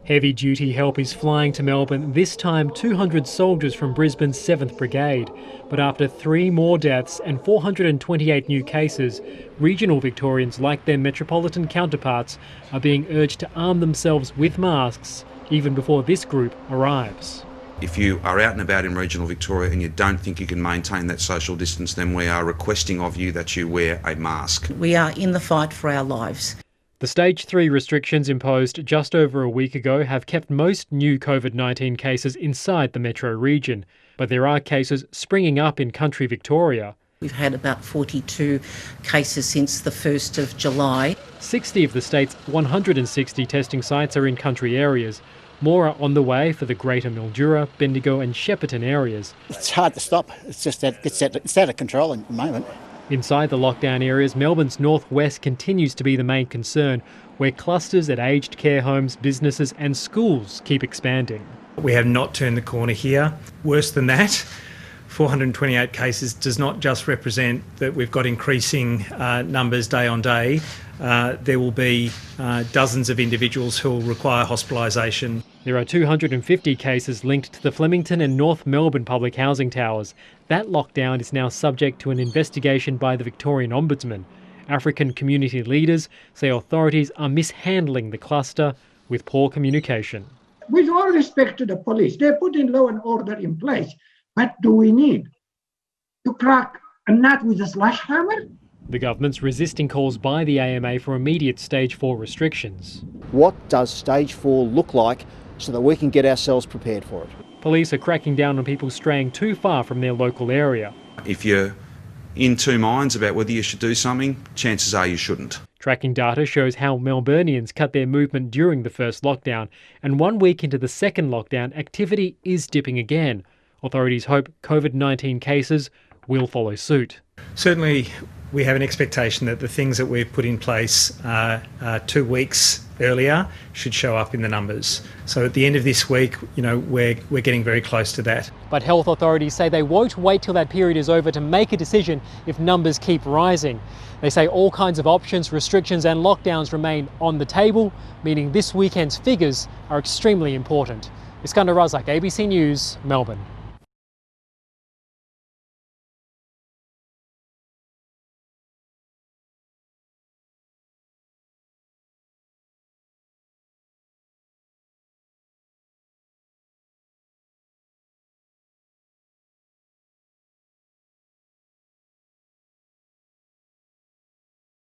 Heavy-duty help is flying to Melbourne, this time 200 soldiers from Brisbane's 7th Brigade. But after 3 more deaths and 428 new cases, regional Victorians, like their metropolitan counterparts, are being urged to arm themselves with masks even before this group arrives. If you are out and about in regional Victoria and you don't think you can maintain that social distance, then we are requesting of you that you wear a mask. We are in the fight for our lives. The Stage 3 restrictions imposed just over a week ago have kept most new COVID-19 cases inside the metro region, but there are cases springing up in country Victoria. We've had about 42 cases since the 1st of July. 60 of the state's 160 testing sites are in country areas. More are on the way for the Greater Mildura, Bendigo and Shepparton areas. It's hard to stop. It's just that it's out of control at the moment. Inside the lockdown areas, Melbourne's northwest continues to be the main concern, where clusters at aged care homes, businesses and schools keep expanding. We have not turned the corner here. Worse than that, 428 cases does not just represent that we've got increasing numbers day on day. There will be dozens of individuals who will require hospitalisation. There are 250 cases linked to the Flemington and North Melbourne public housing towers. That lockdown is now subject to an investigation by the Victorian Ombudsman. African community leaders say authorities are mishandling the cluster with poor communication. With all respect to the police, they're putting law and order in place. What do we need? To crack a nut with a sledgehammer? The government's resisting calls by the AMA for immediate Stage 4 restrictions. What does Stage 4 look like so that we can get ourselves prepared for it? Police are cracking down on people straying too far from their local area. If you're in two minds about whether you should do something, chances are you shouldn't. Tracking data shows how Melburnians cut their movement during the first lockdown, and 1 week into the second lockdown, activity is dipping again. Authorities hope COVID-19 cases will follow suit. Certainly, we have an expectation that the things that we've put in place 2 weeks earlier should show up in the numbers. So at the end of this week, we're getting very close to that. But health authorities say they won't wait till that period is over to make a decision if numbers keep rising. They say all kinds of options, restrictions and lockdowns remain on the table, meaning this weekend's figures are extremely important. Iskandar Razak, ABC News, Melbourne.